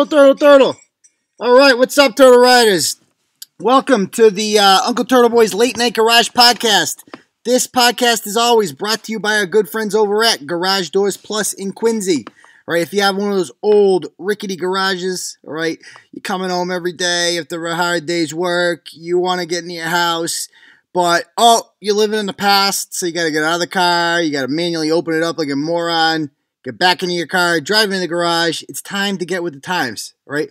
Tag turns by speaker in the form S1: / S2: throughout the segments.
S1: Turtle. All right, what's up, Turtle Riders? Welcome to the Uncle Turtleboy's Late Night Garage Podcast. This podcast is always brought to you by our good friends over at Garage Doors Plus in Quincy. All right, if you have one of those old rickety garages, all right, you're coming home every day after a hard day's work, you want to get in your house, but, you're living in the past, so you got to get out of the car, you got to manually open it up like a moron, get back into your car, drive in the garage. It's time to get with the times, all right?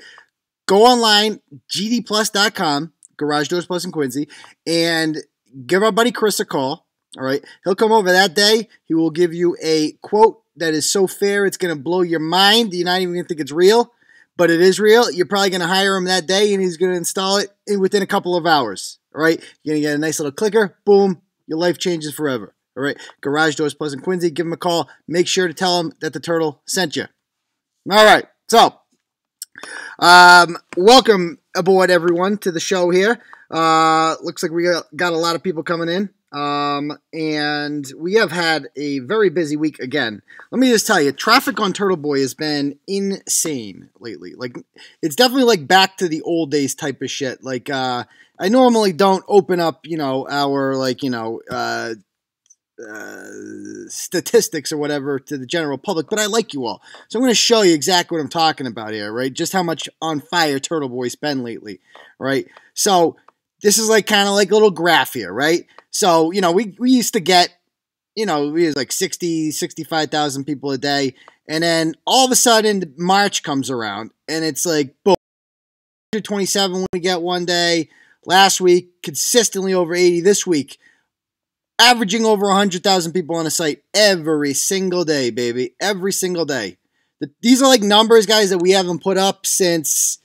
S1: Go online, gdplus.com, Garage Doors Plus in Quincy, and give our buddy Chris a call, all right? He'll come over that day. He will give you a quote that is so fair it's going to blow your mind. You're not even going to think it's real, but it is real. You're probably going to hire him that day, and he's going to install it within a couple of hours, all right? You're going to get a nice little clicker. Boom. Your life changes forever, all right? Garage Doors Plus in Quincy. Give him a call. Make sure to tell him that the Turtle sent you. All right, so welcome aboard, everyone, to the show here. Looks like we got a lot of people coming in. And we have had a very busy week again. Let me just tell you, traffic on Turtleboy has been insane lately. Like, it's definitely like back to the old days type of shit. Like, I normally don't open up, our, statistics or whatever to the general public, but I like you all. So I'm going to show you exactly what I'm talking about here, right? Just how much on fire Turtleboy's been lately, right? So this is like kind of like a little graph here, right? So, we used to get, we was like 60, 65,000 people a day. And then all of a sudden March comes around and it's like, boom, 127 we get one day. Last week, consistently over 80 this week. Averaging over 100,000 people on a site every single day, baby. Every single day. These are like numbers, guys, that we haven't put up since,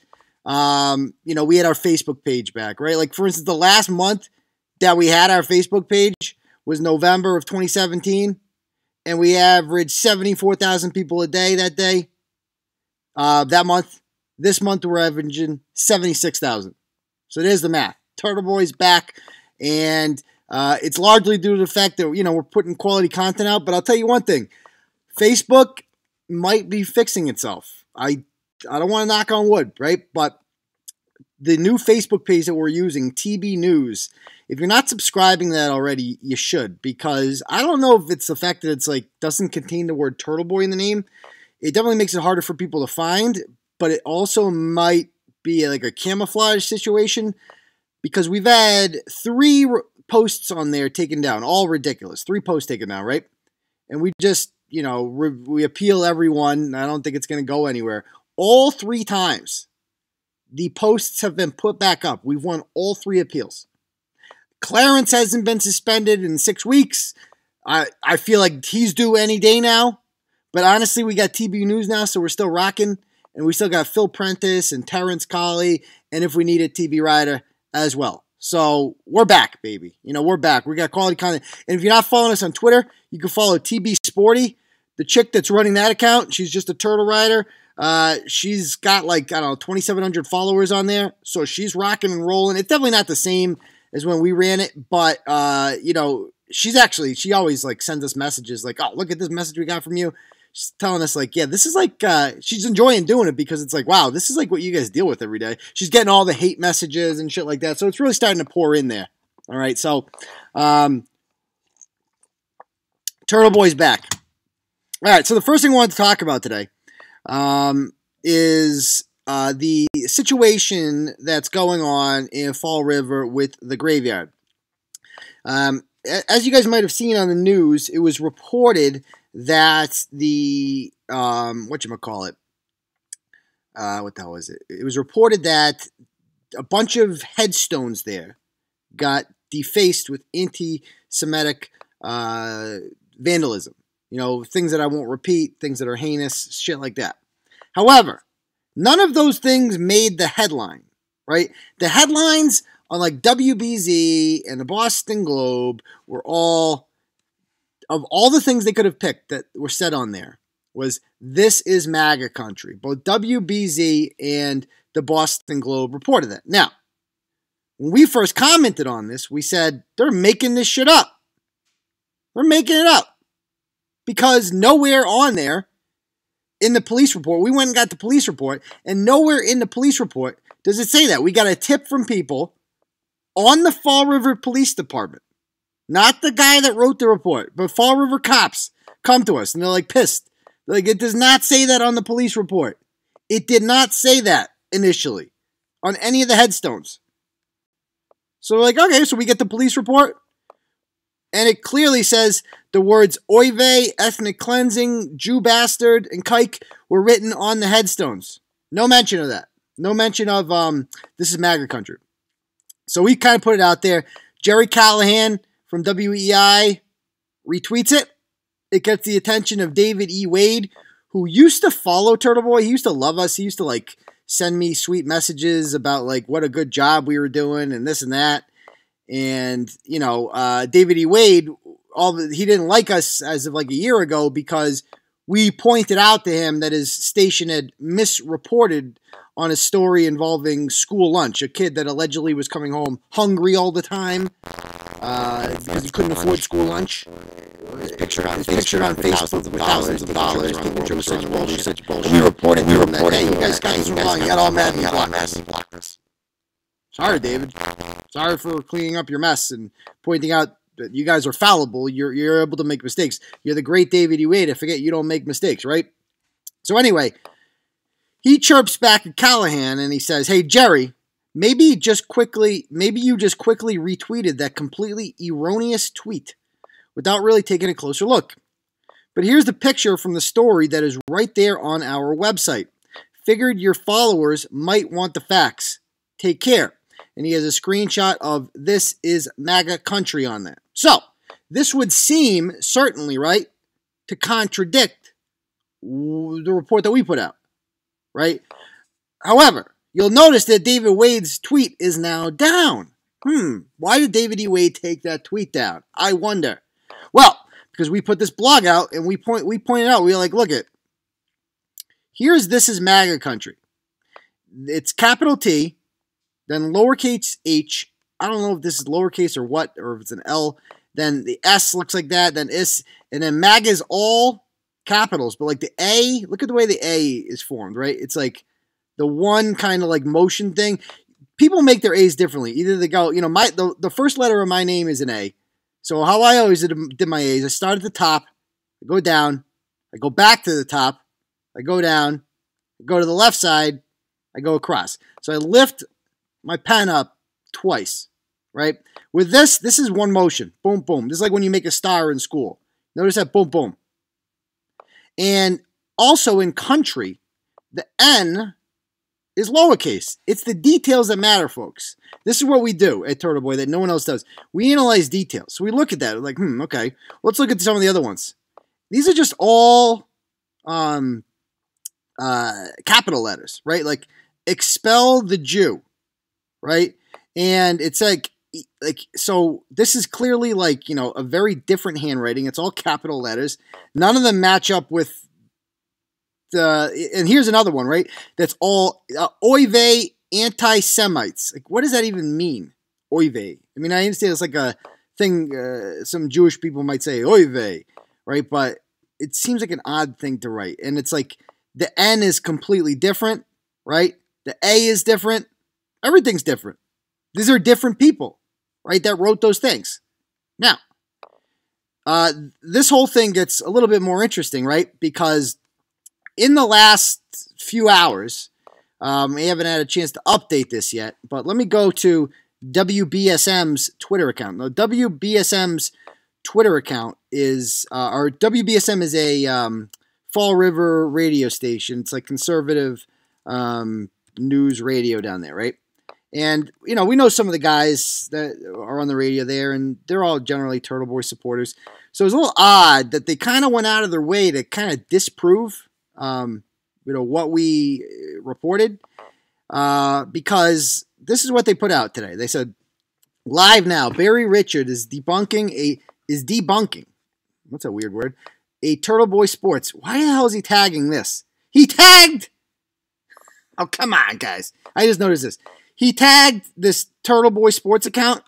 S1: we had our Facebook page back, right? Like, for instance, the last month that we had our Facebook page was November of 2017, and we averaged 74,000 people a day that day. That month. This month, we're averaging 76,000. So there's the math. Turtleboy's back, and it's largely due to the fact that, we're putting quality content out. But I'll tell you one thing. Facebook might be fixing itself. I don't want to knock on wood, right? But the new Facebook page that we're using, TB News, if you're not subscribing to that already, you should. Because I don't know if it's the fact that it's like doesn't contain the word Turtleboy in the name. It definitely makes it harder for people to find. But it also might be like a camouflage situation. Because we've had 3 posts on there taken down, all ridiculous. 3 posts taken down, right? And we just, we appeal everyone. I don't think it's going to go anywhere. All 3 times, the posts have been put back up. We've won all 3 appeals. Clarence hasn't been suspended in 6 weeks. I feel like he's due any day now. But honestly, we got TB News now, so we're still rocking. And we still got Phil Prentice and Terrence Colley. And if we need a TB Rider as well. So we're back, baby. We're back. We got quality content. And if you're not following us on Twitter, you can follow TB Sporty, the chick that's running that account. She's just a Turtle Rider. She's got 2,700 followers on there. So she's rocking and rolling. It's definitely not the same as when we ran it, but she always sends us messages like, oh, look at this message we got from you. She's telling us this is she's enjoying doing it because it's like, wow, this is like what you guys deal with every day. She's getting all the hate messages and shit like that. So it's really starting to pour in there. All right. So, Turtleboy's back. All right. So the first thing I wanted to talk about today, is, the situation that's going on in Fall River with the graveyard. As you guys might have seen on the news, it was reported that the, what the hell is it? It was reported that a bunch of headstones there got defaced with anti-Semitic vandalism. Things that I won't repeat, things that are heinous, shit like that. However, none of those things made the headline, right? The headlines on WBZ and the Boston Globe were all the things they could have picked that were said on there was, this is MAGA country. Both WBZ and the Boston Globe reported that. Now, when we first commented on this, we said, they're making this shit up. They're making it up. Because nowhere on there in the police report. We went and got the police report, and nowhere in the police report does it say that. We got a tip from people on the Fall River Police Department, not the guy that wrote the report, but Fall River cops come to us, and they're like pissed. Like, it does not say that on the police report. It did not say that initially on any of the headstones. So we're like, okay, so we get the police report, and it clearly says the words oy vey, ethnic cleansing, Jew bastard, and kike were written on the headstones. No mention of that. No mention of this is MAGA country. So we kind of put it out there. Jerry Callahan from WEI retweets it. It gets the attention of David E. Wade, who used to follow Turtleboy. He used to love us. He used to, like, send me sweet messages about, like, what a good job we were doing and this and that. And, you know, David E. Wade, he didn't like us as of, like, a year ago because we pointed out to him that his station had misreported on a story involving school lunch. A kid that allegedly was coming home hungry all the time because he couldn't afford school lunch. His picture on Facebook with thousands of dollars. Such bullshit. We reported, hey, you guys got this wrong. You got all mad and blocked us. Sorry, David. Sorry for cleaning up your mess and pointing out that you guys are fallible. You're able to make mistakes. You're the great David E. Wade. I forget you don't make mistakes, right? So anyway, he chirps back at Callahan and he says, hey, Jerry, maybe you just quickly retweeted that completely erroneous tweet without really taking a closer look. But here's the picture from the story that is right there on our website. Figured your followers might want the facts. Take care. And he has a screenshot of this is MAGA country on there. So, this would seem, certainly, right, to contradict the report that we put out, right? However, you'll notice that David Wade's tweet is now down. Why did David E. Wade take that tweet down? I wonder. Well, because we put this blog out and we pointed out, we were like, look it, here's this is MAGA country. It's capital T, then lowercase h. I don't know if this is lowercase or what, or if it's an L. Then the S looks like that, then is, and then MAGA is all capitals, but like the A, look at the way the A is formed, right? It's like the one kind of like motion thing. People make their A's differently. Either they go, you know, the first letter of my name is an A. So how I always did my A's, I start at the top, I go down, I go back to the top, I go down, I go to the left side, I go across. So I lift my pen up twice, right? With this is one motion. Boom, boom. This is like when you make a star in school. Notice that boom, boom. And also in country, the N is lowercase. It's the details that matter, folks. This is what we do at Turtleboy that no one else does. We analyze details. So we look at that. We're like, okay. Let's look at some of the other ones. These are just all capital letters, right? Like, expel the Jew, right? And it's like, so this is clearly like, you know, a very different handwriting. It's all capital letters. None of them match up with and here's another one, right? That's all oy vey anti-Semites. Like, what does that even mean? Oy vey. I mean, I understand it's like a thing some Jewish people might say, oy vey, right? But it seems like an odd thing to write. And it's like the N is completely different, right? The A is different. Everything's different. These are different people, right, that wrote those things. Now, this whole thing gets a little bit more interesting, right? Because in the last few hours, we haven't had a chance to update this yet, but let me go to WBSM's Twitter account. Now, WBSM's Twitter account is, or WBSM is a Fall River radio station. It's like conservative news radio down there, right? And, you know, we know some of the guys that are on the radio there, and they're all generally Turtleboy supporters. So it's a little odd that they kind of went out of their way to kind of disprove you know, what we reported, because this is what they put out today. They said, live now, Barry Richard is debunking, what's a weird word, a Turtleboy Sports. Why the hell is he tagging this? He tagged, oh, come on, guys. I just noticed this. He tagged this Turtleboy Sports account.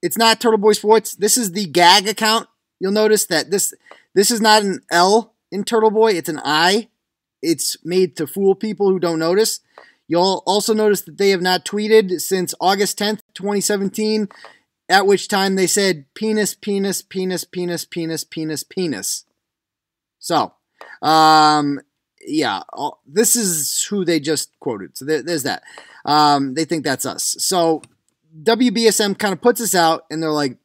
S1: It's not Turtleboy Sports. This is the gag account. You'll notice that this is not an L in Turtleboy. It's an I. it's made to fool people who don't notice. You'll also notice that they have not tweeted since August 10th, 2017, at which time they said penis, penis, penis, penis, penis, penis, penis. So, yeah, this is who they just quoted. So there's that. They think that's us. So WBSM kind of puts us out, and they're like,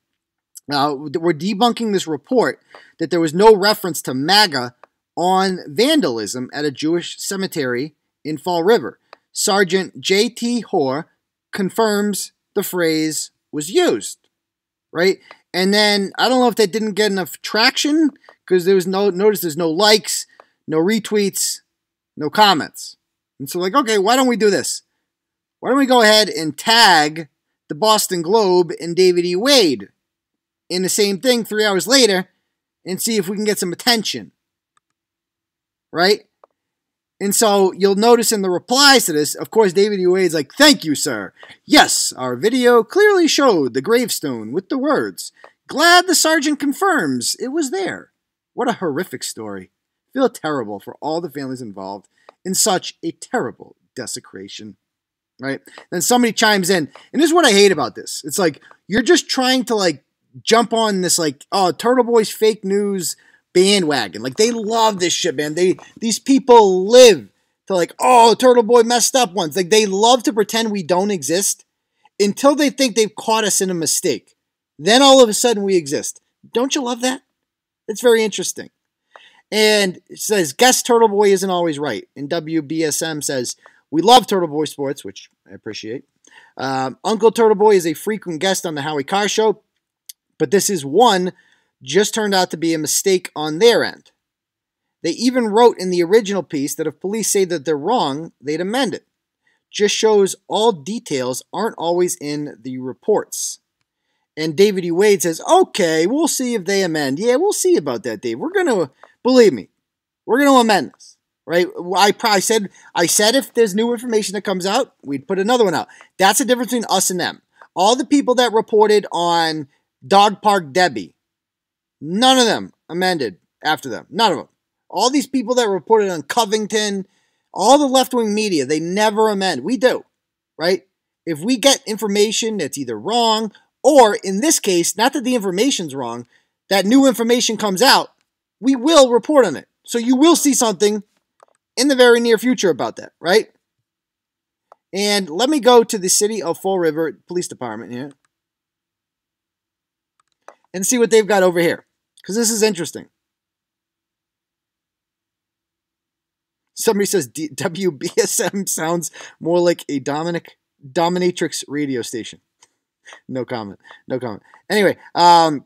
S1: we're debunking this report that there was no reference to MAGA on vandalism at a Jewish cemetery in Fall River. Sergeant J.T. Hoare confirms the phrase was used, right? And then I don't know if that didn't get enough traction because there's no likes, no retweets, no comments. And so like, okay, why don't we do this? Why don't we go ahead and tag the Boston Globe and David E. Wade in the same thing 3 hours later and see if we can get some attention, right? And so you'll notice in the replies to this, of course, David E. Wade's like, thank you, sir. Yes, our video clearly showed the gravestone with the words, glad the sergeant confirms it was there. What a horrific story. I feel terrible for all the families involved in such a terrible desecration, right? Then somebody chimes in, and this is what I hate about this. It's like, you're just trying to like jump on this like, oh, Turtleboy's fake news bandwagon. Like, they love this shit, man. These people live to like, oh, Turtleboy messed up once. Like, they love to pretend we don't exist until they think they've caught us in a mistake. Then all of a sudden we exist. Don't you love that? It's very interesting. And it says, guess Turtleboy isn't always right. And WBSM says, we love Turtleboy sports, which I appreciate. Uncle Turtleboy is a frequent guest on the Howie Carr Show, but this is one just turned out to be a mistake on their end. They even wrote in the original piece that if police say that they're wrong, they'd amend it. Just shows all details aren't always in the reports. And David E. Wade says, okay, we'll see if they amend. Yeah, we'll see about that, Dave. We're going to, believe me, we're going to amend this, right? I said if there's new information that comes out, we'd put another one out. That's the difference between us and them. All the people that reported on Dog Park Debbie, none of them amended after them. None of them. All these people that reported on Covington, all the left-wing media, they never amend. We do, right? If we get information that's either wrong or, in this case, not that the information's wrong, that new information comes out, we will report on it. So you will see something in the very near future about that, right? And let me go to the City of Fall River Police Department here and see what they've got over here, because this is interesting. Somebody says WBSM sounds more like a dominatrix radio station. No comment. No comment. Anyway, so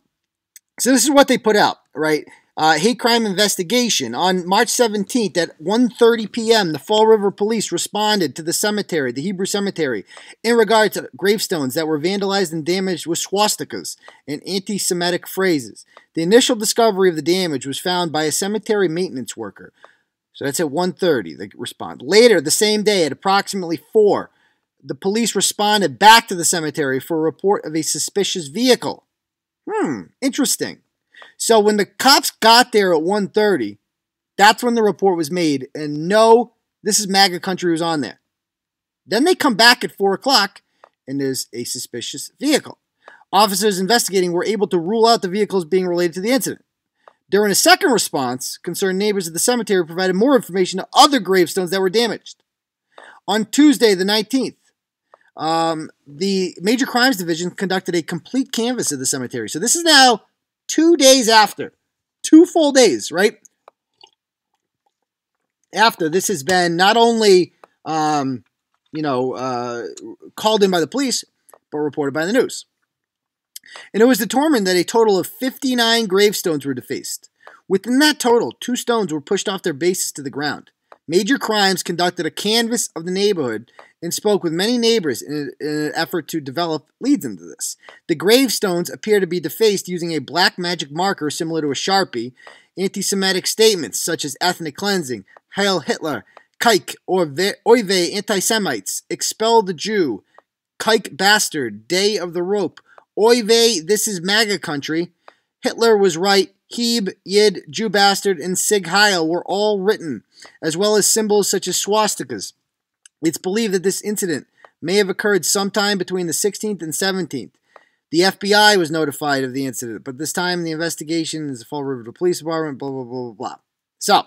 S1: this is what they put out, right? Hate crime investigation. On March 17th at 1:30 p.m., the Fall River Police responded to the cemetery, the Hebrew cemetery, in regard to gravestones that were vandalized and damaged with swastikas and anti-Semitic phrases. The initial discovery of the damage was found by a cemetery maintenance worker. So that's at 1:30, they respond. Later, the same day, at approximately 4, the police responded back to the cemetery for a report of a suspicious vehicle. Interesting. So when the cops got there at 1:30, that's when the report was made, and no, this is MAGA country who's on there. Then they come back at 4 o'clock, and there's a suspicious vehicle. Officers investigating were able to rule out the vehicle as being related to the incident. During a second response, concerned neighbors at the cemetery provided more information to other gravestones that were damaged. On Tuesday, the 19th, the Major Crimes Division conducted a complete canvass of the cemetery. So this is now 2 days after. 2 full days, right? After this has been not only, called in by the police, but reported by the news. And it was determined that a total of 59 gravestones were defaced. Within that total, 2 stones were pushed off their bases to the ground. Major Crimes conducted a canvass of the neighborhood and spoke with many neighbors in an effort to develop leads into this. The gravestones appear to be defaced using a black magic marker similar to a Sharpie. Anti-Semitic statements such as ethnic cleansing, Heil Hitler, Kike, or Oive anti-Semites, expel the Jew, Kike bastard, day of the rope, Oive, this is MAGA country, Hitler was right, Heeb, Yid, Jew Bastard, and Sig Heil were all written, as well as symbols such as swastikas. It's believed that this incident may have occurred sometime between the 16th and 17th. The FBI was notified of the incident, but this time the investigation is a Fall River Police Department, blah, blah, blah, blah, blah. So,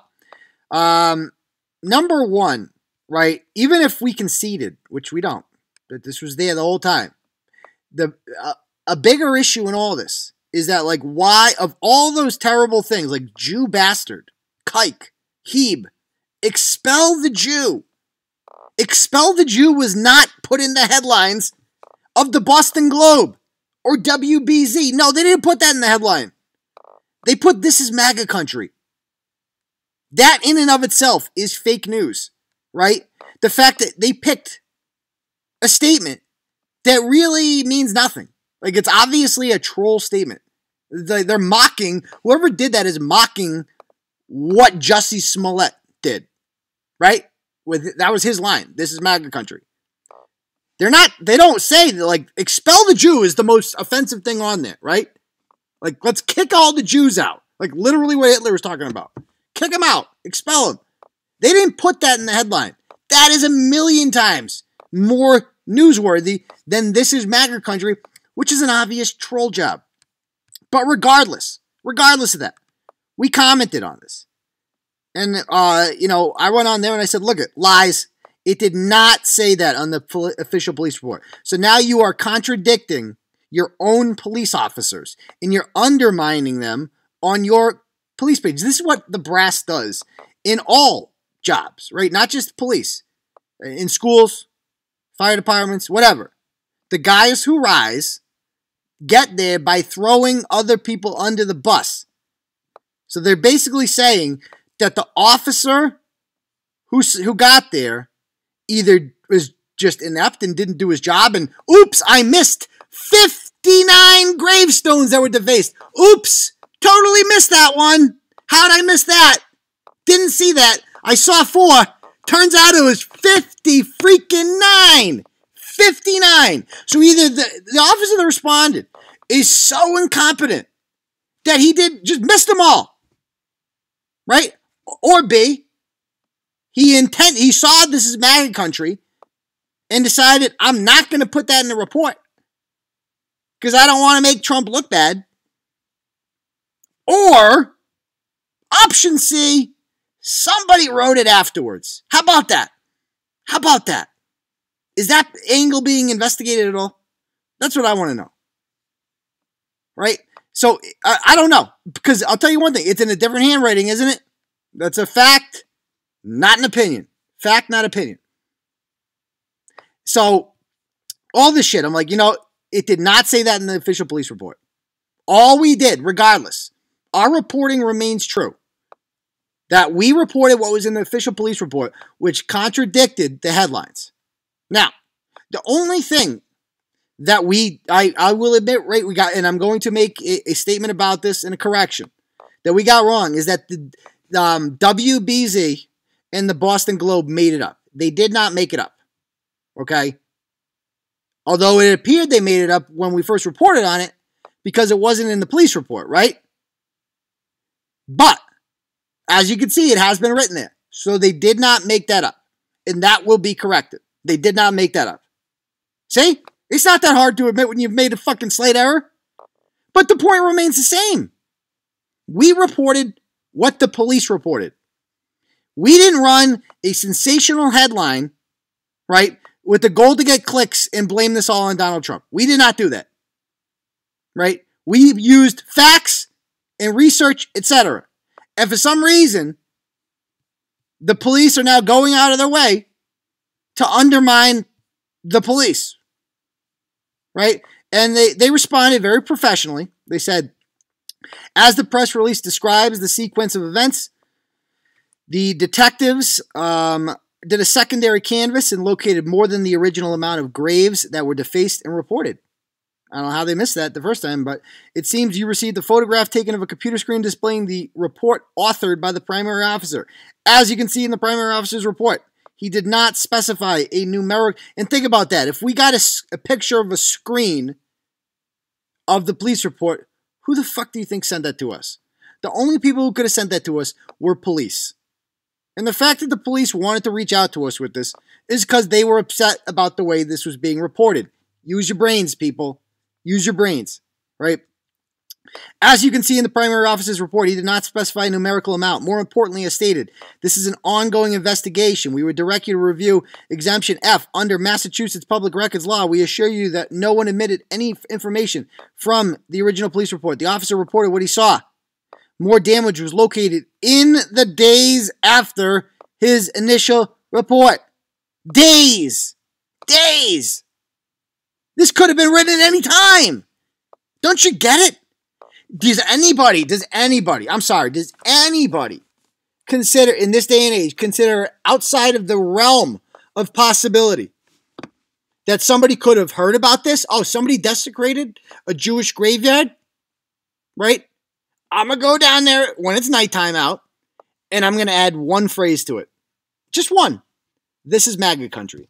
S1: number one, right, even if we conceded, which we don't, that this was there the whole time, a bigger issue in all this is that, like, why, of all those terrible things, like Jew Bastard, Kike, Heeb, expel the Jew. Expel the Jew was not put in the headlines of the Boston Globe or WBZ. No, they didn't put that in the headline. They put "This is MAGA country." That in and of itself is fake news, right? The fact that they picked a statement that really means nothing. Like, it's obviously a troll statement. They're mocking, whoever did that is mocking what Jussie Smollett did, right? That was his line. "This is MAGA country." They don't say that, like, expel the Jew is the most offensive thing on there, right? Like, let's kick all the Jews out. Like, literally what Hitler was talking about. Kick them out. Expel them. They didn't put that in the headline. That is a million times more newsworthy than "This is MAGA country," which is an obvious troll job. But regardless of that, we commented on this. And, I went on there and I said, look, lies. It did not say that on the official police report. So now you are contradicting your own police officers and you're undermining them on your police page. This is what the brass does in all jobs, right? Not just police. In schools, fire departments, whatever. The guys who rise get there by throwing other people under the bus. So they're basically saying that the officer who got there either was just inept and didn't do his job, and oops, I missed 59 gravestones that were defaced. Oops, totally missed that one. How'd I miss that? Didn't see that. I saw 4. Turns out it was 50 freaking 9. 59. So either the officer that responded is so incompetent that he just missed them all. Right? Or B, he saw "This is MAGA country" and decided, I'm not going to put that in the report because I don't want to make Trump look bad. Or option C, somebody wrote it afterwards. How about that? How about that? Is that angle being investigated at all? That's what I want to know. Right? So, I don't know. Because I'll tell you one thing. It's in a different handwriting, isn't it? That's a fact, not an opinion. Fact, not opinion. So, all this shit, I'm like, it did not say that in the official police report. All we did, regardless, our reporting remains true. That we reported what was in the official police report, which contradicted the headlines. Now, the only thing that I will admit, right, we got, and I'm going to make a statement about this and a correction, that we got wrong is that the WBZ and the Boston Globe made it up. They did not make it up. Okay? Although it appeared they made it up when we first reported on it because it wasn't in the police report, right? But, as you can see, it has been written there. So they did not make that up. And that will be corrected. They did not make that up. See? It's not that hard to admit when you've made a fucking slight error. But the point remains the same. We reported what the police reported. We didn't run a sensational headline, right, with the goal to get clicks and blame this all on Donald Trump. We did not do that. Right? We used facts and research, etc. And for some reason, the police are now going out of their way to undermine the police. Right? And they responded very professionally. They said, as the press release describes the sequence of events, the detectives did a secondary canvass and located more than the original amount of graves that were defaced and reported. I don't know how they missed that the first time, but it seems you received a photograph taken of a computer screen displaying the report authored by the primary officer. As you can see in the primary officer's report, he did not specify a numeric. And think about that. If we got a picture of a screen of the police report, who the fuck do you think sent that to us? The only people who could have sent that to us were police. And the fact that the police wanted to reach out to us with this is because they were upset about the way this was being reported. Use your brains, people. Use your brains, right? As you can see in the primary officer's report, he did not specify a numerical amount. More importantly, as stated, this is an ongoing investigation. We would direct you to review Exemption F under Massachusetts Public Records Law. We assure you that no one omitted any information from the original police report. The officer reported what he saw. More damage was located in the days after his initial report. Days! Days! This could have been written at any time! Don't you get it? Does anybody consider, in this day and age, consider outside of the realm of possibility that somebody could have heard about this? Oh, somebody desecrated a Jewish graveyard? Right? I'm going to go down there when it's nighttime out, and I'm going to add one phrase to it. Just one. This is MAGA country.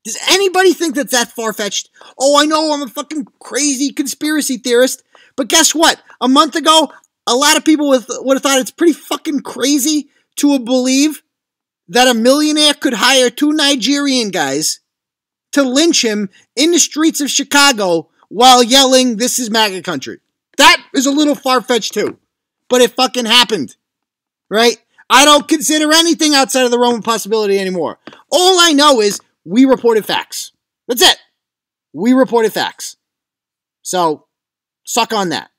S1: Does anybody think that's that far-fetched? Oh, I know I'm a fucking crazy conspiracy theorist, but guess what? A month ago, a lot of people would have thought it's pretty fucking crazy to believe that a millionaire could hire 2 Nigerian guys to lynch him in the streets of Chicago while yelling, "This is MAGA country." That is a little far-fetched too, but it fucking happened, right? I don't consider anything outside of the realm of possibility anymore. All I know is we reported facts. That's it. We reported facts. So, suck on that.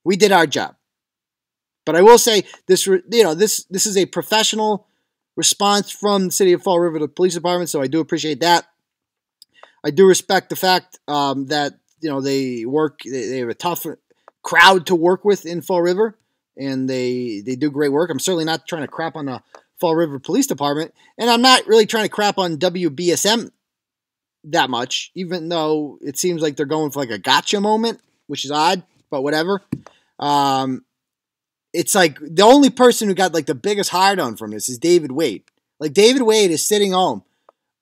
S1: We did our job. But I will say this, this is a professional response from the city of Fall River to the police department, so I do appreciate that. I do respect the fact that they have a tough crowd to work with in Fall River, and they do great work. I'm certainly not trying to crap on the Fall River Police Department, and I'm not really trying to crap on WBSM that much, even though it seems like they're going for like a gotcha moment, which is odd, but whatever. It's like the only person who got like the biggest hard on from this is David Wade. Like David Wade is sitting home.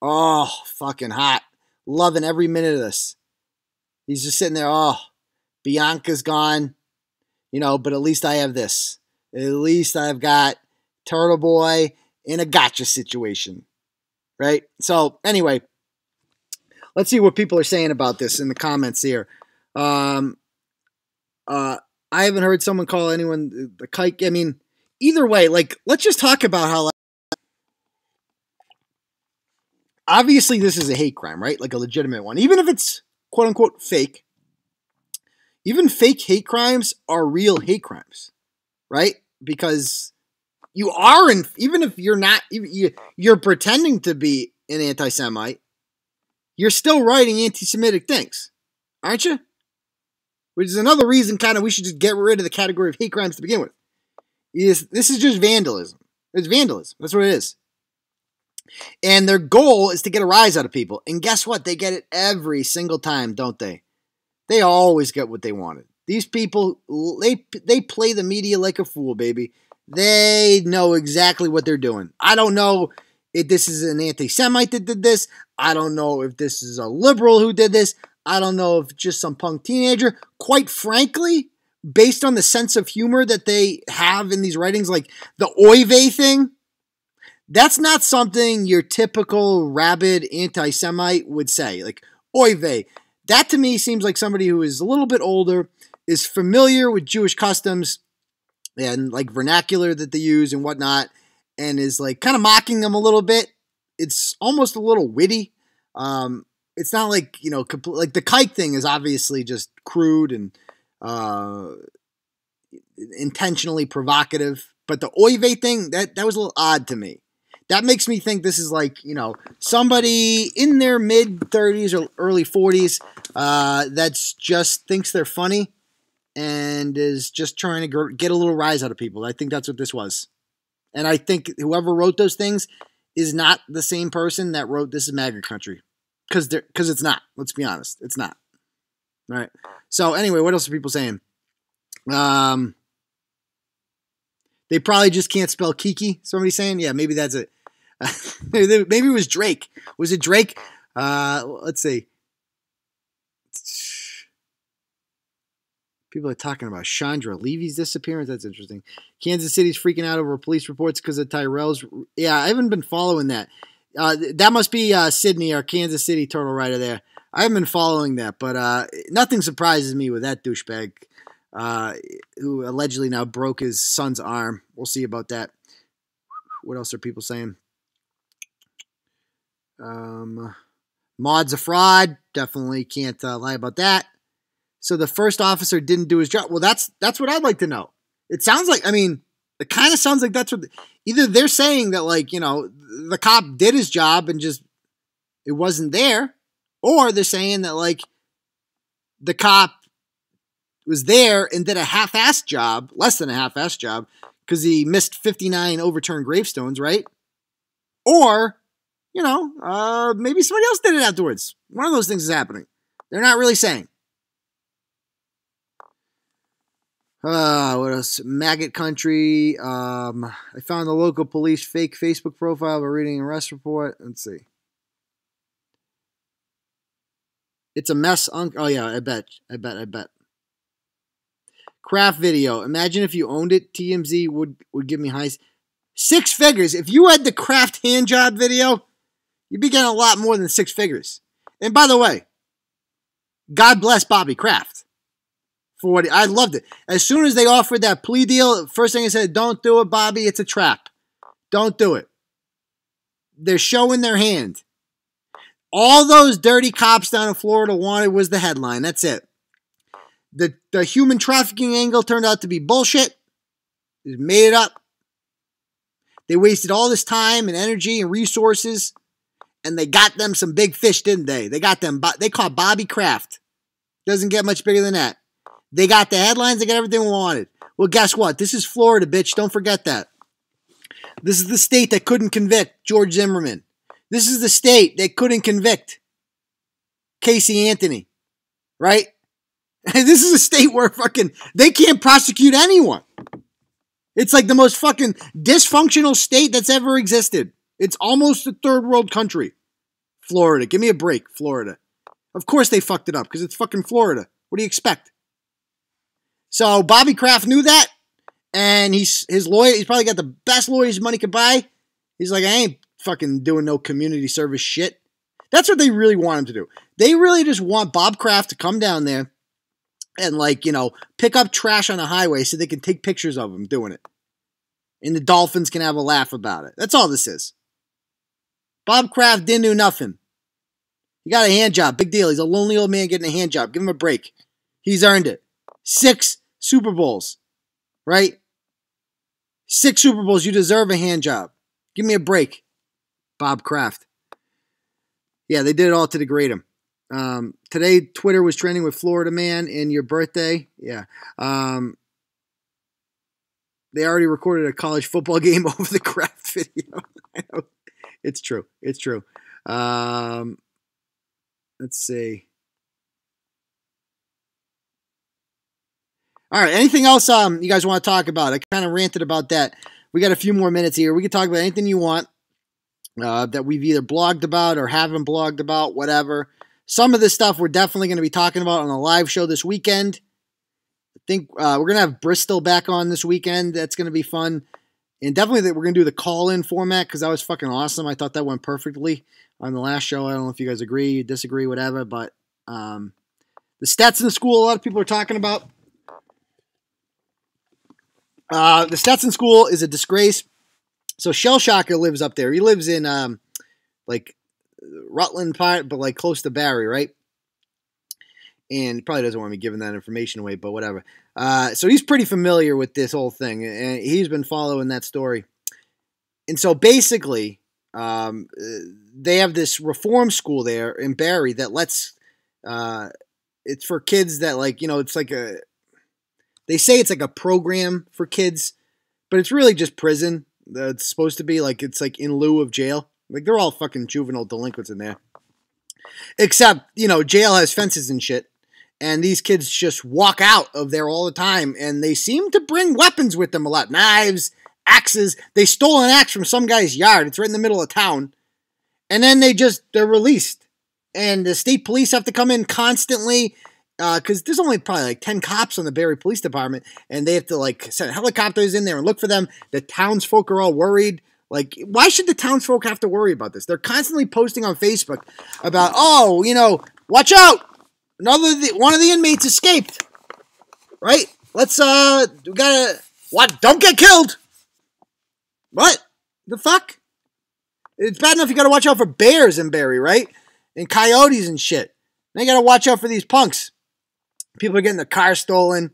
S1: Oh, fucking hot. Loving every minute of this. He's just sitting there, oh, Bianca's gone, but at least I have this. At least I've got Turtleboy in a gotcha situation, right? So anyway, let's see what people are saying about this in the comments here. I haven't heard someone call anyone the kike. I mean, either way, like, let's just talk about how, like, obviously this is a hate crime, right? Like a legitimate one. Even if it's quote unquote fake, even fake hate crimes are real hate crimes, right? Because you are, even if you're not, you're pretending to be an anti-Semite, you're still writing anti-Semitic things, aren't you? Which is another reason kind of we should just get rid of the category of hate crimes to begin with. This is just vandalism. It's vandalism. That's what it is. And their goal is to get a rise out of people. And guess what? They get it every single time, don't they? They always get what they wanted. These people, they play the media like a fool, baby. They know exactly what they're doing. I don't know if this is an anti-Semite that did this. I don't know if this is a liberal who did this. I don't know if just some punk teenager. Quite frankly, based on the sense of humor that they have in these writings, like the oy vey thing, that's not something your typical rabid anti-Semite would say. Like, oy vey. That to me seems like somebody who is a little bit older, is familiar with Jewish customs and like vernacular that they use and whatnot, and is like kind of mocking them a little bit. It's almost a little witty. It's not like, like the kike thing is obviously just crude and intentionally provocative. But the oy vey thing, that was a little odd to me. That makes me think this is like, somebody in their mid-30s or early 40s that's just thinks they're funny and is just trying to get a little rise out of people. I think that's what this was. And I think whoever wrote those things is not the same person that wrote This is MAGA Country. Because it's not. Let's be honest. It's not. All right. So anyway, what else are people saying? They probably just can't spell Kiki. Somebody's saying, yeah, maybe that's it. Maybe it was Drake. Was it Drake? Let's see. People are talking about Chandra Levy's disappearance. That's interesting. Kansas City's freaking out over police reports because of Tyrell's. Yeah, I haven't been following that. That must be Sydney, our Kansas City Turtle Rider there. I haven't been following that, but nothing surprises me with that douchebag who allegedly now broke his son's arm. We'll see about that. What else are people saying? Maud's a fraud. Definitely can't lie about that. So the first officer didn't do his job. Well, that's what I'd like to know. It sounds like, I mean, it kind of sounds like that's what, either they're saying that, like, you know, the cop did his job and just, it wasn't there, or they're saying that, like, the cop was there and did a half-assed job, less than a half-assed job, because he missed 59 overturned gravestones, right? Or, you know, maybe somebody else did it afterwards. One of those things is happening. They're not really saying. What else? Maggot country. I found the local police fake Facebook profile by reading an arrest report. Let's see. It's a mess. Oh, yeah, I bet. Craft video. Imagine if you owned it. TMZ would give me highs. 6 figures. If you had the craft hand job video, you'd be getting a lot more than 6 figures. And by the way, God bless Bobby Kraft. For what I loved it. As soon as they offered that plea deal, first thing I said, don't do it, Bobby. It's a trap. Don't do it. They're showing their hand. All those dirty cops down in Florida wanted was the headline. That's it. The human trafficking angle turned out to be bullshit. They made it up. They wasted all this time and energy and resources, and they got them some big fish, didn't they? They caught Bobby Kraft. Doesn't get much bigger than that. They got the headlines. They got everything we wanted. Well, guess what? This is Florida, bitch. Don't forget that. This is the state that couldn't convict George Zimmerman. This is the state that couldn't convict Casey Anthony. Right? This is a state where they can't prosecute anyone. It's like the most fucking dysfunctional state that's ever existed. It's almost a third world country. Florida. Give me a break, Florida. Of course they fucked it up because it's fucking Florida. What do you expect? So Bobby Kraft knew that, and his lawyer, he's probably got the best lawyers money could buy. He's like, I ain't fucking doing no community service shit. That's what they really want him to do. They really just want Bob Kraft to come down there and, like, you know, pick up trash on the highway so they can take pictures of him doing it. And the Dolphins can have a laugh about it. That's all this is. Bob Kraft didn't do nothing. He got a hand job. Big deal. He's a lonely old man getting a hand job. Give him a break. He's earned it. 6 Super Bowls, right? 6 Super Bowls. You deserve a hand job. Give me a break, Bob Kraft. Yeah, they did it all to degrade him. Today, Twitter was trending with Florida Man and your birthday. Yeah. They already recorded a college football game over the Kraft video. I know. It's true. It's true. Let's see. All right, anything else you guys want to talk about? I kind of ranted about that. We got a few more minutes here. We can talk about anything you want that we've either blogged about or haven't blogged about, whatever. Some of this stuff we're definitely going to be talking about on the live show this weekend. I think we're going to have Bristol back on this weekend. That's going to be fun. And definitely we're going to do the call-in format because that was fucking awesome. I thought that went perfectly on the last show. I don't know if you guys agree, disagree, whatever. But the Stetson School, a lot of people are talking about. The Stetson School is a disgrace. So Shell Shocker lives up there. He lives in like Rutland part, but like close to Barry, right? And he probably doesn't want me giving that information away, but whatever. So he's pretty familiar with this whole thing, and he's been following that story. And so basically, they have this reform school there in Barry that lets, it's for kids that, like, you know, it's like they say it's like a program for kids, but it's really just prison. It's supposed to be like, it's like in lieu of jail. Like, they're all fucking juvenile delinquents in there. Except, you know, jail has fences and shit. And these kids just walk out of there all the time. And they seem to bring weapons with them a lot. Knives, axes. They stole an axe from some guy's yard. It's right in the middle of town. And then they're released. And the state police have to come in constantly. because there's only probably like 10 cops on the Barrie Police Department, and they have to like send helicopters in there and look for them. The townsfolk are all worried. Like, why should the townsfolk have to worry about this? They're constantly posting on Facebook about, oh, you know, watch out, one of the inmates escaped. Right? Let's we gotta what? Don't get killed. What the fuck? It's bad enough you gotta watch out for bears in Barrie, right? And coyotes and shit. Now you gotta watch out for these punks. People are getting their cars stolen.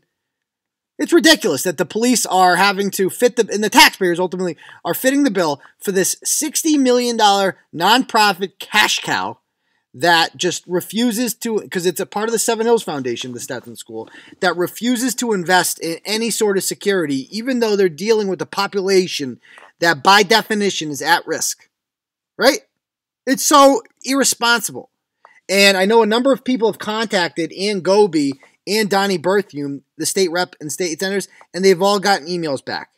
S1: It's ridiculous that the police are having to and the taxpayers ultimately are fitting the bill for this $60 million nonprofit cash cow that just refuses to, because it's a part of the Seven Hills Foundation, the Stetson School, that refuses to invest in any sort of security, even though they're dealing with a population that by definition is at risk. Right? It's so irresponsible. And I know a number of people have contacted Ann Goby and Donnie Berthume, the state rep and state senators, and they've all gotten emails back.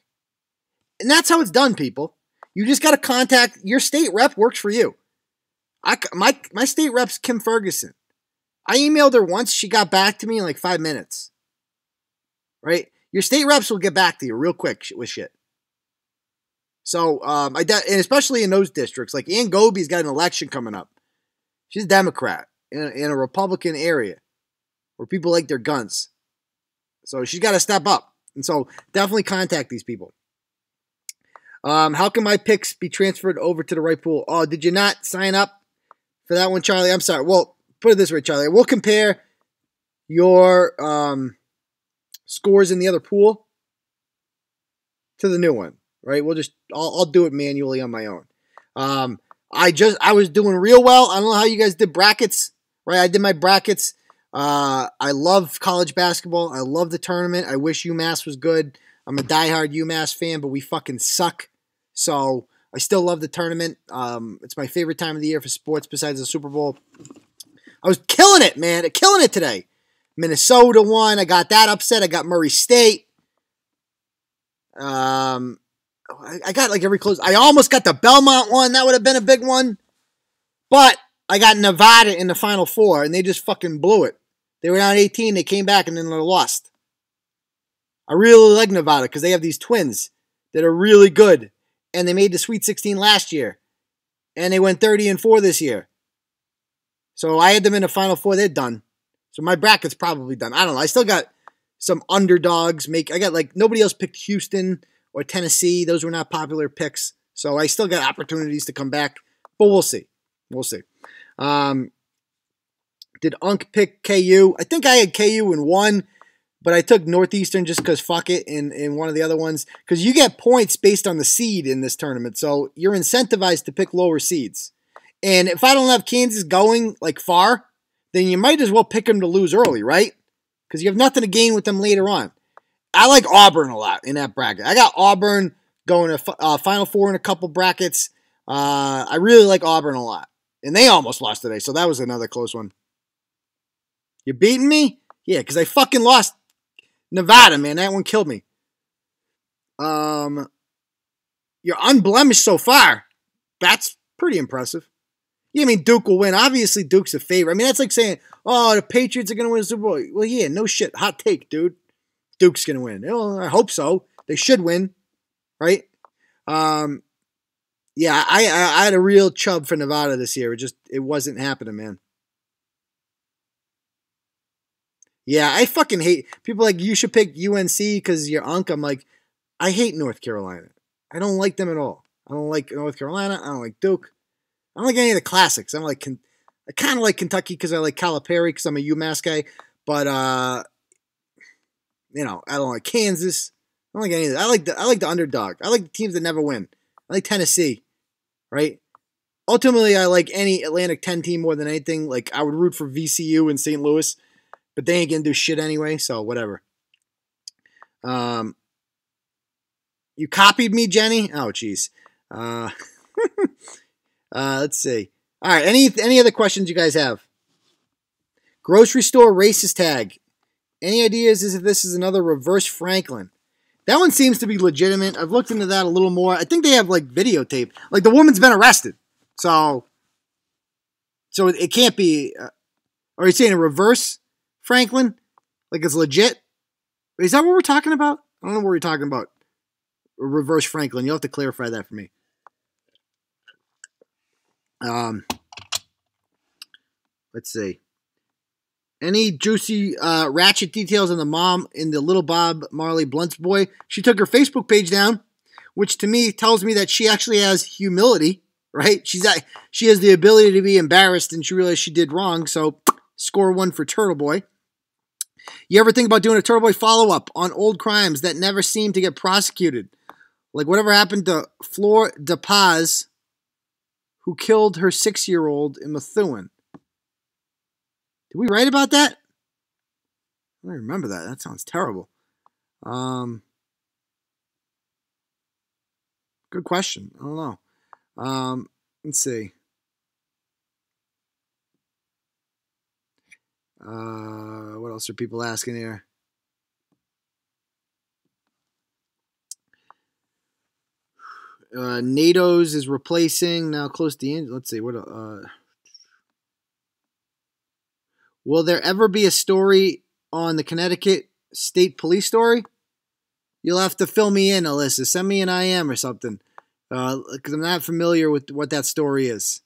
S1: And that's how it's done, people. You just got to contact your state rep. Works for you. My state rep's Kim Ferguson. I emailed her once. She got back to me in like 5 minutes. Right? Your state reps will get back to you real quick with shit. So, and especially in those districts, like Ann Goby's got an election coming up. She's a Democrat in a Republican area where people like their guns. So she's got to step up. And so definitely contact these people. How can my picks be transferred over to the right pool? Oh, did you not sign up for that one, Charlie? I'm sorry. Well, put it this way, Charlie. We'll compare your scores in the other pool to the new one, right? I'll do it manually on my own. I was doing real well. I don't know how you guys did brackets, right? I did my brackets. I love college basketball. I love the tournament. I wish UMass was good. I'm a diehard UMass fan, but we fucking suck. So I still love the tournament. It's my favorite time of the year for sports besides the Super Bowl. I was killing it, man. Killing it today. Minnesota won. I got that upset. I got Murray State. I got like every close. I almost got the Belmont one. That would have been a big one. But I got Nevada in the Final Four, and they just fucking blew it. They were down 18. They came back, and then they lost. I really like Nevada because they have these twins that are really good. And they made the Sweet 16 last year. And they went 30-4 this year. So I had them in the Final Four. They're done. So my bracket's probably done. I don't know. I still got some underdogs. I got like nobody else picked Houston or Tennessee. Those were not popular picks. So I still got opportunities to come back. But we'll see. We'll see. Did Unk pick KU? I think I had KU in one. But I took Northeastern just because fuck it in one of the other ones. Because you get points based on the seed in this tournament. So you're incentivized to pick lower seeds. And if I don't have Kansas going like far, then you might as well pick them to lose early, right? Because you have nothing to gain with them later on. I like Auburn a lot in that bracket. I got Auburn going to Final Four in a couple brackets. I really like Auburn a lot. And they almost lost today. So that was another close one. You beating me? Yeah, because I fucking lost Nevada, man. That one killed me. You're unblemished so far. That's pretty impressive. Yeah, I mean, Duke will win. Obviously, Duke's a favorite. I mean, that's like saying, oh, the Patriots are going to win the Super Bowl. Well, yeah, no shit. Hot take, dude. Duke's going to win. Well, I hope so. They should win, right? Yeah, I had a real chub for Nevada this year. It wasn't happening, man. Yeah, I fucking hate people like you should pick UNC because you're Unk. I'm like, I hate North Carolina. I don't like them at all. I don't like North Carolina. I don't like Duke. I don't like any of the classics. I kind of like Kentucky because I like Calipari because I'm a UMass guy. But I don't like Kansas. I don't like any of that. I like the underdog. I like the teams that never win. I like Tennessee, right? Ultimately, I like any Atlantic 10 team more than anything. Like I would root for VCU and St. Louis. But they ain't gonna do shit anyway, so whatever. You copied me, Jenny? Oh, jeez. Let's see. All right, any other questions you guys have? Grocery store racist tag. Any ideas as if this is another reverse Franklin? That one seems to be legitimate. I've looked into that a little more. I think they have like videotape. Like the woman's been arrested, so it can't be. Are you saying a reverse Franklin? Like it's legit? Is that what we're talking about? I don't know what we're talking about. Reverse Franklin. You'll have to clarify that for me. Let's see. Any juicy ratchet details on the mom in the Little Bob Marley Blunt's boy? She took her Facebook page down, which to me tells me that she actually has humility, right? She has the ability to be embarrassed and she realized she did wrong, so score 1 for Turtleboy. You ever think about doing a Turtleboy follow-up on old crimes that never seem to get prosecuted? Like whatever happened to Flor de Paz, who killed her 6-year-old in Methuen? Did we write about that? I don't remember that. That sounds terrible. Good question. I don't know. Let's see. What else are people asking here? NATO's is replacing now close to the end. Let's see. What? Will there ever be a story on the Connecticut State Police story? You'll have to fill me in, Alyssa. Send me an IM or something. Because I'm not familiar with what that story is.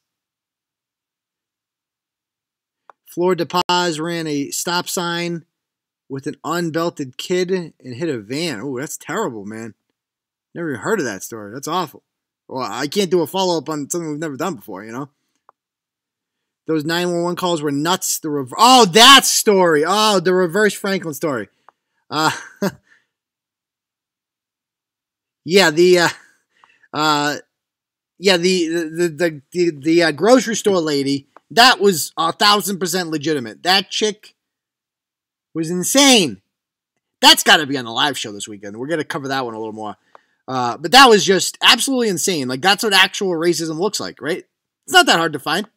S1: Flor de Paz ran a stop sign with an unbelted kid and hit a van. Oh, that's terrible, man. Never even heard of that story. That's awful. Well, I can't do a follow-up on something we've never done before, you know? Those 911 calls were nuts. Oh, that story. Oh, the reverse Franklin story. Yeah, the grocery store lady, that was 1,000% legitimate. That chick was insane. That's got to be on the live show this weekend. We're going to cover that one a little more. But that was just absolutely insane. Like, that's what actual racism looks like, right? It's not that hard to find,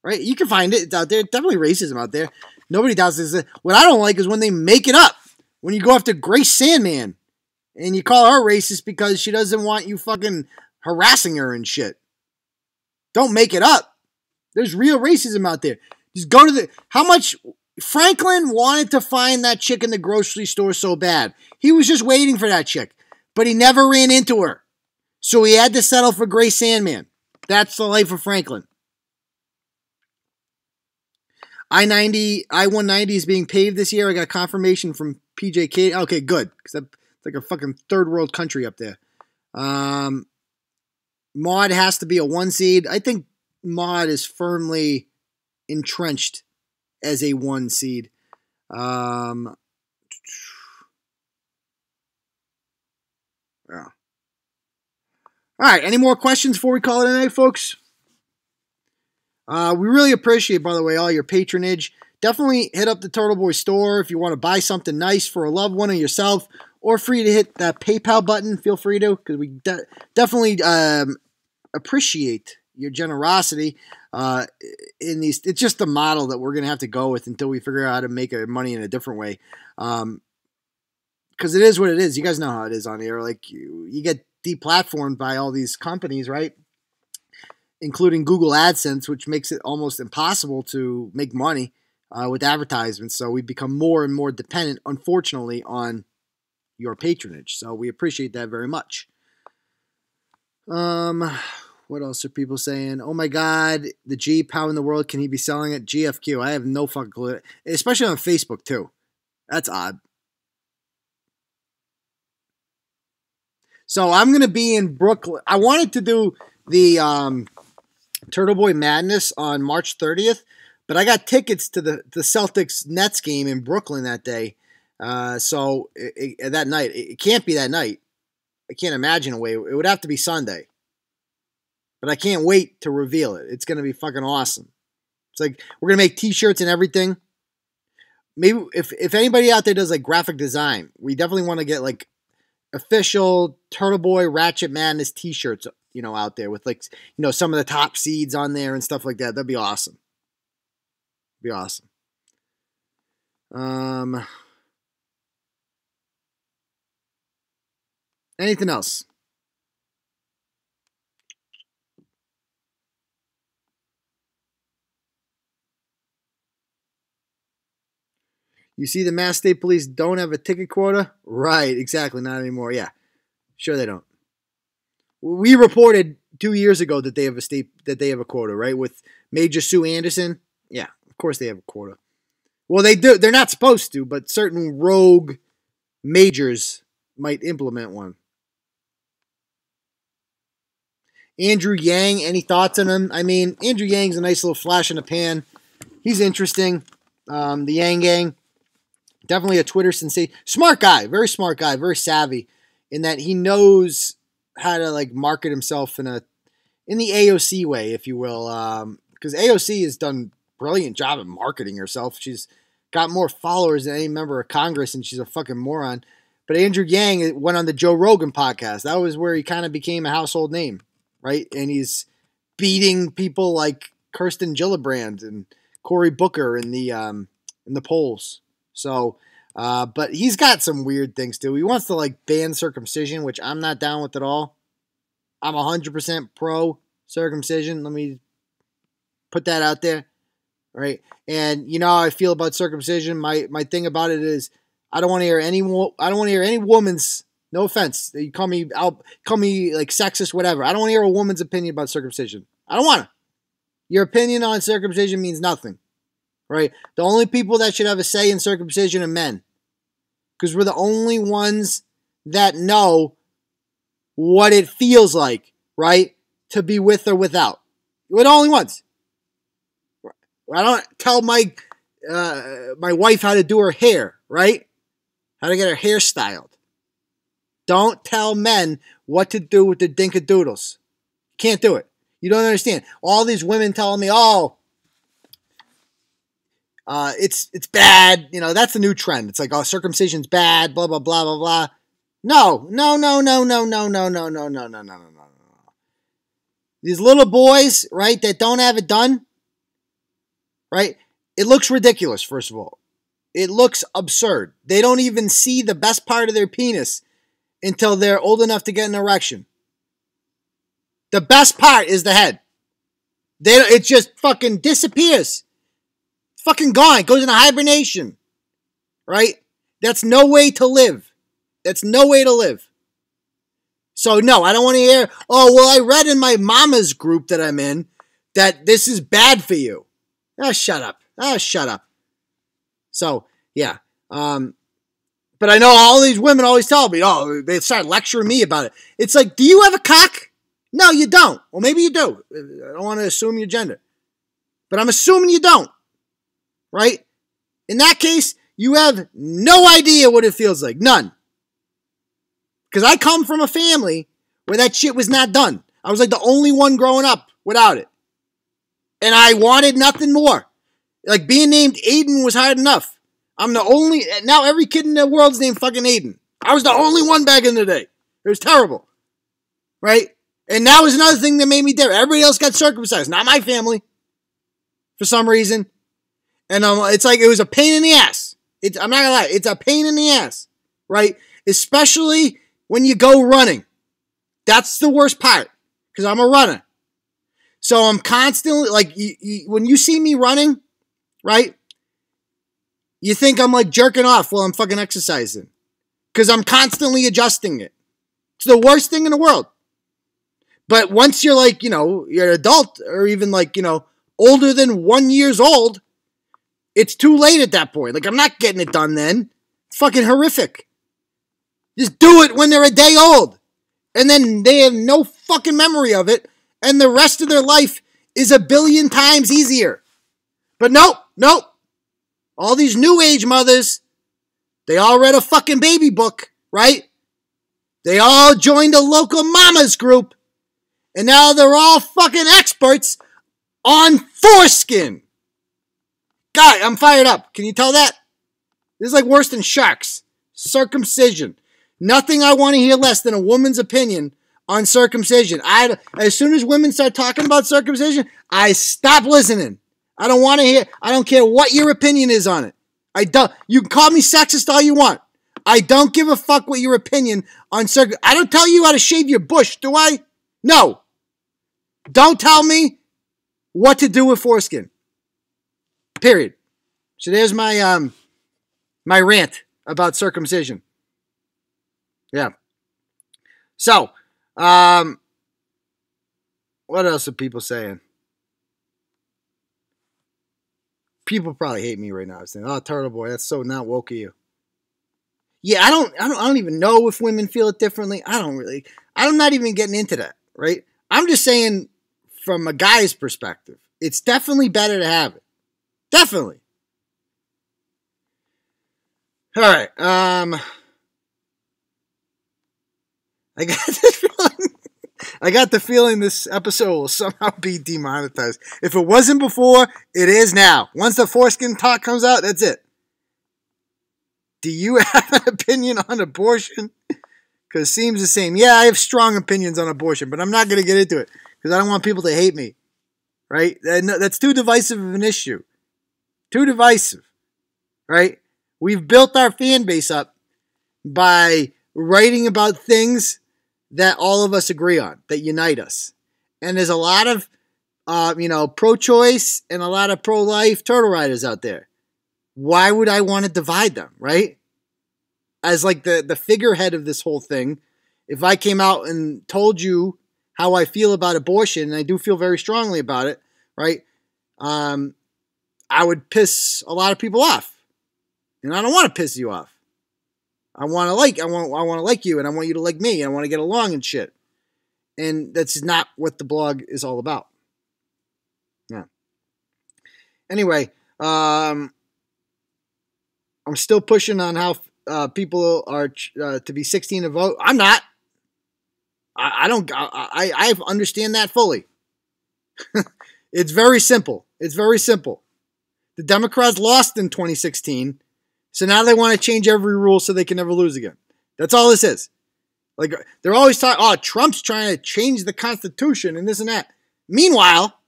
S1: right? You can find it. It's out there. Definitely racism out there. Nobody doubts this. What I don't like is when they make it up. When you go after Grace Sandman and you call her racist because she doesn't want you fucking harassing her and shit. Don't make it up. There's real racism out there. Just go to how much Franklin wanted to find that chick in the grocery store so bad. He was just waiting for that chick, but he never ran into her. So he had to settle for Grace Sandman. That's the life of Franklin. I-190 is being paved this year. I got confirmation from PJK. Okay, good. Because it's like a fucking third world country up there. Maud has to be a 1 seed. I think Maud is firmly entrenched as a 1 seed. Yeah. All right, any more questions before we call it a night, folks? We really appreciate, by the way, all your patronage. Definitely hit up the Turtleboy store if you want to buy something nice for a loved one or yourself, or free to hit that PayPal button. Feel free to, because we definitely appreciate your generosity in these. It's just the model that we're going to have to go with until we figure out how to make money in a different way. Because it is what it is. You guys know how it is on here. Like, you get deplatformed by all these companies, right? Including Google AdSense, which makes it almost impossible to make money with advertisements. So we become more and more dependent, unfortunately, on your patronage. So we appreciate that very much. What else are people saying? Oh my God, the Jeep, how in the world can he be selling it? GFQ, I have no fucking clue. Especially on Facebook too. That's odd. So I'm going to be in Brooklyn. I wanted to do the Turtleboy Madness on March 30th, but I got tickets to the Celtics Nets game in Brooklyn that day. So that night, it can't be that night. I can't imagine a way. It would have to be Sunday. But I can't wait to reveal it. It's going to be fucking awesome. It's like, we're going to make t-shirts and everything. Maybe if anybody out there does like graphic design, we definitely want to get like official Turtleboy Ratchet Madness t-shirts, out there with like, some of the top seeds on there and stuff like that. That'd be awesome. Be awesome. Anything else? You see the Mass State Police don't have a ticket quota? Right, exactly, not anymore. Yeah, sure they don't. We reported 2 years ago that they have a quota, right? With Major Sue Anderson. Yeah, of course they have a quota. Well, they do. They're not supposed to, but certain rogue majors might implement one. Andrew Yang, any thoughts on him? I mean, Andrew Yang's a nice little flash in the pan. He's interesting. The Yang Gang, definitely a Twitter sensation. Smart guy, very savvy in that he knows how to like market himself in the AOC way, if you will. Because AOC has done a brilliant job of marketing herself. She's got more followers than any member of Congress, and she's a fucking moron. But Andrew Yang went on the Joe Rogan podcast. That was where he kind of became a household name, right? And he's beating people like Kirsten Gillibrand and Cory Booker in the polls. So, but he's got some weird things too. He wants to like ban circumcision, which I'm not down with at all. I'm 100% pro circumcision. Let me put that out there, right? And you know how I feel about circumcision. My thing about it is I don't want to hear any woman's. No offense, you call me like sexist, whatever. I don't want to hear a woman's opinion about circumcision. I don't want to. Your opinion on circumcision means nothing, right? The only people that should have a say in circumcision are men, because we're the only ones that know what it feels like, right, to be with or without. We're the only ones. I don't tell my wife how to do her hair, right? How to get her hair styled. Don't tell men what to do with their dinkadoodles. Can't do it. You don't understand. All these women telling me, it's bad. You know, that's the new trend. It's like, circumcision's bad, blah, blah, blah, blah, blah. No. These little boys, right, that don't have it done, right, it looks ridiculous, first of all. It looks absurd. They don't even see the best part of their penis until they're old enough to get an erection. The best part is the head. It just fucking disappears. It's fucking gone. It goes into hibernation. Right? That's no way to live. That's no way to live. So no, I don't want to hear, I read in my mama's group that I'm in that this is bad for you. Shut up. Shut up. So, yeah. But I know all these women always tell me, they start lecturing me about it. It's like, do you have a cock? No, you don't. Well, maybe you do. I don't want to assume your gender. But I'm assuming you don't. Right? In that case, you have no idea what it feels like. None. Because I come from a family where that shit was not done. I was like the only one growing up without it. And I wanted nothing more. Like being named Aiden was hard enough. I'm the only, now every kid in the world's named fucking Aiden. I was the only one back in the day. It was terrible. Right? And that was another thing that made me different. Everybody else got circumcised. Not my family. For some reason. And it's like, it was a pain in the ass. I'm not gonna lie. It's a pain in the ass. Right? Especially when you go running. That's the worst part. Because I'm a runner. So I'm constantly, like, when you see me running, right? You think I'm like jerking off while I'm fucking exercising. Because I'm constantly adjusting it. It's the worst thing in the world. But once you're like, you're an adult or even like, older than 1 year old, it's too late at that point. Like, I'm not getting it done then. It's fucking horrific. Just do it when they're a day old. And then they have no fucking memory of it. And the rest of their life is a billion times easier. But nope. All these new age mothers, they all read a fucking baby book, right? They all joined a local mamas group. And now they're all fucking experts on foreskin. God, I'm fired up. Can you tell that? This is like worse than sharks. Circumcision. Nothing I want to hear less than a woman's opinion on circumcision. As soon as women start talking about circumcision, I stop listening. I don't want to hear. I don't care what your opinion is on it. You can call me sexist all you want. I don't give a fuck what your opinion on circumcision. I don't tell you how to shave your bush, do I? No. Don't tell me what to do with foreskin. Period. So there's my My rant about circumcision. Yeah. So, what else are people saying? People probably hate me right now. Saying, "Oh, Turtleboy, that's so not woke of you." Yeah, I don't even know if women feel it differently. I'm not even getting into that, right? I'm just saying from a guy's perspective, it's definitely better to have it. Definitely. All right. I got the feeling this episode will somehow be demonetized. If it wasn't before, it is now. Once the foreskin talk comes out, that's it. Do you have an opinion on abortion? Because it seems the same. Yeah, I have strong opinions on abortion, but I'm not going to get into it because I don't want people to hate me. Right? That's too divisive of an issue. Too divisive. Right? We've built our fan base up by writing about things that all of us agree on, that unite us. And there's a lot of, pro-choice and a lot of pro-life turtle riders out there. Why would I want to divide them, right? As like the figurehead of this whole thing, if I came out and told you how I feel about abortion, and I do feel very strongly about it, right? I would piss a lot of people off. And I don't want to piss you off. I want to like you, and I want you to like me, and I want to get along and shit. And that's not what the blog is all about. Yeah. Anyway, I'm still pushing on how people are to be 16 to vote. I'm not. I understand that fully. It's very simple. It's very simple. The Democrats lost in 2016, so now they want to change every rule so they can never lose again. That's all this is. Like, they're always talking, oh, Trump's trying to change the Constitution and this and that. Meanwhile,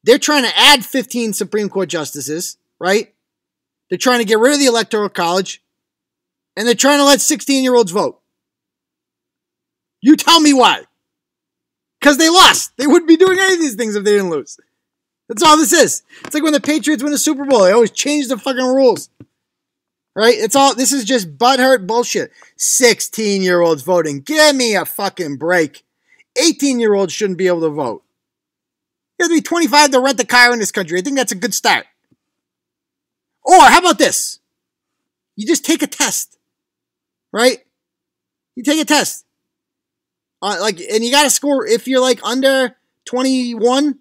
S1: they're trying to add 15 Supreme Court justices, right? They're trying to get rid of the Electoral College, and they're trying to let 16-year-olds vote. You tell me why. Because they lost. They wouldn't be doing any of these things if they didn't lose. That's all this is. It's like when the Patriots win the Super Bowl. They always change the fucking rules. Right? This is just butthurt bullshit. 16-year-olds voting. Give me a fucking break. 18-year-olds shouldn't be able to vote. You have to be 25 to rent a car in this country. I think that's a good start. Or, how about this? You just take a test. Right? You take a test. And you got to score, if you're like under 21,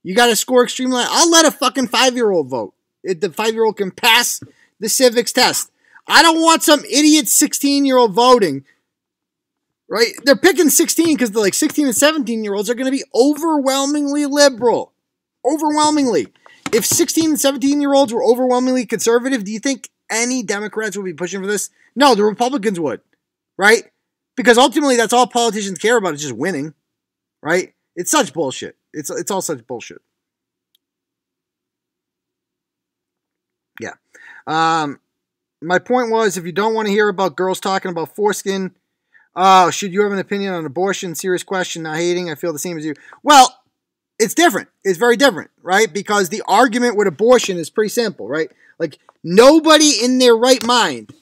S1: you got to score extremely high. I'll let a fucking 5-year-old vote. If the 5-year-old can pass the civics test. I don't want some idiot 16-year-old voting. Right? They're picking 16 because they're like 16 and 17-year-olds are going to be overwhelmingly liberal. Overwhelmingly. If 16 and 17-year-olds were overwhelmingly conservative, do you think any Democrats would be pushing for this? No, the Republicans would. Right? Because ultimately, that's all politicians care about is just winning. Right? It's such bullshit. It's all such bullshit. Yeah. My point was, if you don't want to hear about girls talking about foreskin, should you have an opinion on abortion? Serious question, not hating. I feel the same as you. Well, it's different. It's very different, right? Because the argument with abortion is pretty simple, right? Like, nobody in their right mind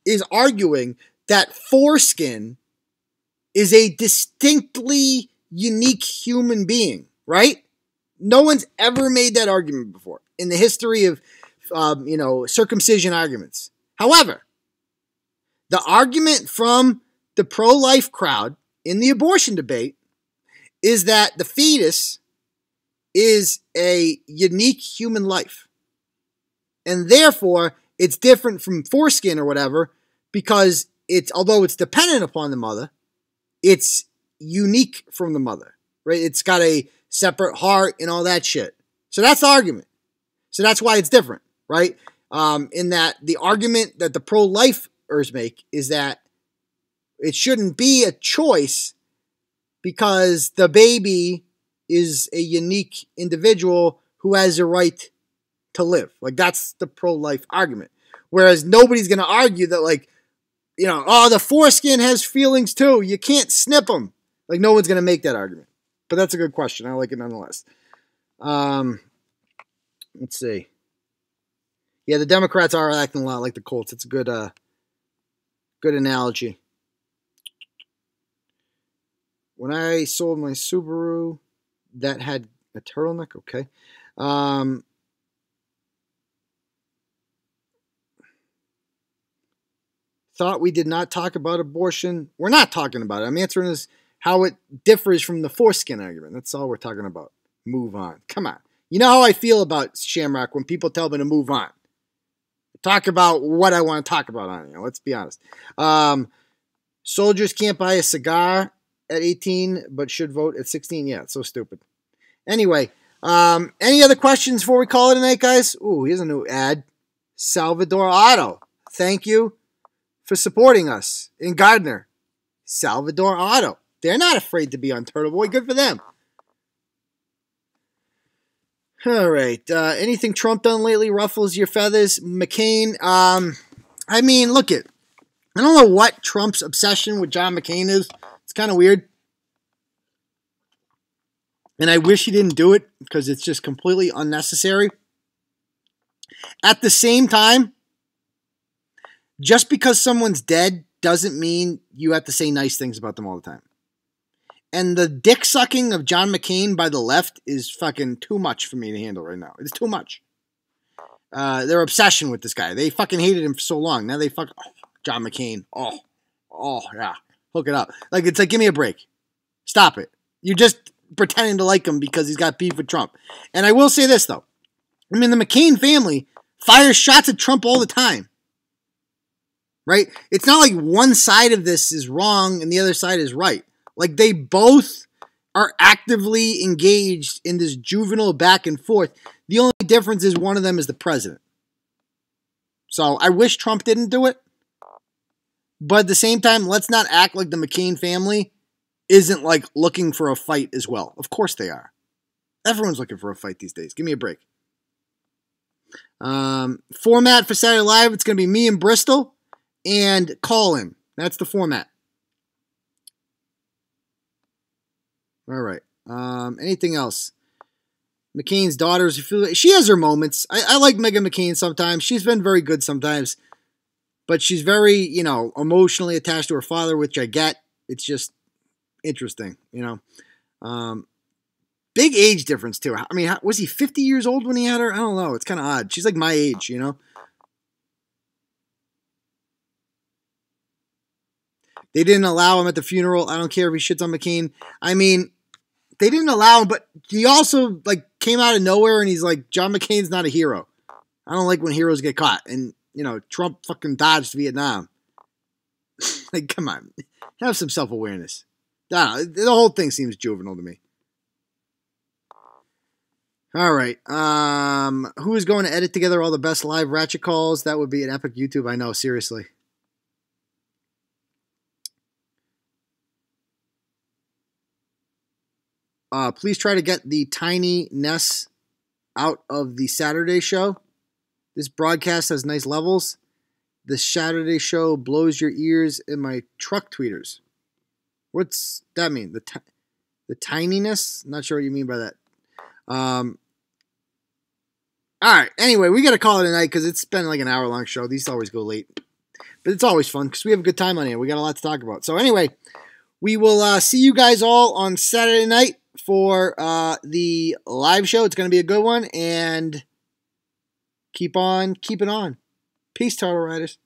S1: is arguing that foreskin is a distinctly unique human being, right? No one's ever made that argument before in the history of, circumcision arguments. However, the argument from the pro-life crowd in the abortion debate is that the fetus is a unique human life. And therefore, it's different from foreskin or whatever because although it's dependent upon the mother, it's unique from the mother, right? It's got a separate heart and all that shit. So that's the argument. So that's why it's different, right? In that the argument that the pro-lifers make is that it shouldn't be a choice because the baby is a unique individual who has a right to live. Like, that's the pro-life argument. Whereas nobody's going to argue that, like, the foreskin has feelings too. You can't snip them. Like, no one's going to make that argument. But that's a good question. I like it nonetheless. Let's see. Yeah, the Democrats are acting a lot like the Colts. It's a good analogy. When I sold my Subaru that had a turtleneck, okay. Thought we did not talk about abortion. We're not talking about it. I'm answering this how it differs from the foreskin argument. That's all we're talking about. Move on. Come on. You know how I feel about Shamrock when people tell me to move on. Talk about what I want to talk about on it. Let's be honest. Soldiers can't buy a cigar at 18, but should vote at 16. Yeah, it's so stupid. Anyway, any other questions before we call it a night, guys? Ooh, here's a new ad. Salvador Auto. Thank you for supporting us in Gardner. Salvador Auto. They're not afraid to be on Turtleboy. Good for them. All right. Anything Trump done lately ruffles your feathers? McCain. I mean, look it. I don't know what Trump's obsession with John McCain is. It's kind of weird. And I wish he didn't do it because it's just completely unnecessary. At the same time, just because someone's dead doesn't mean you have to say nice things about them all the time. And the dick sucking of John McCain by the left is fucking too much for me to handle right now. It's too much. Their obsession with this guy. They fucking hated him for so long. Now they John McCain. Oh, yeah. Hook it up. Like, it's like, give me a break. Stop it. You're just pretending to like him because he's got beef with Trump. And I will say this, though. I mean, the McCain family fires shots at Trump all the time. Right? It's not like one side of this is wrong and the other side is right. Like, they both are actively engaged in this juvenile back and forth. The only difference is one of them is the president. So I wish Trump didn't do it. But at the same time, let's not act like the McCain family isn't like looking for a fight as well. Of course they are. Everyone's looking for a fight these days. Give me a break. Format for Saturday Live, it's going to be me and Bristol and call-in. That's the format. All right. Anything else? McCain's daughters. She has her moments. I like Meghan McCain sometimes. She's been very good sometimes. But she's very, emotionally attached to her father, which I get. It's just interesting, Big age difference, too. I mean, was he 50 years old when he had her? I don't know. It's kind of odd. She's like my age, They didn't allow him at the funeral. I don't care if he shits on McCain. I mean, they didn't allow him, but he also, came out of nowhere and he's like, John McCain's not a hero. I don't like when heroes get caught. And, Trump fucking dodged Vietnam. Come on. Have some self-awareness. The whole thing seems juvenile to me. All right. Who is going to edit together all the best live ratchet calls? That would be an epic YouTube, I know, seriously. Please try to get the tiny Ness out of the Saturday show. This broadcast has nice levels. The Saturday show blows your ears in my truck tweeters. What's that mean? The tininess? Not sure what you mean by that. All right. Anyway, we got to call it a night because it's been like an hour-long show. These always go late. But it's always fun because we have a good time on here. We got a lot to talk about. So anyway, we will see you guys all on Saturday night for the live show. It's going to be a good one. And keep on keeping on. Peace, Turtle Riders.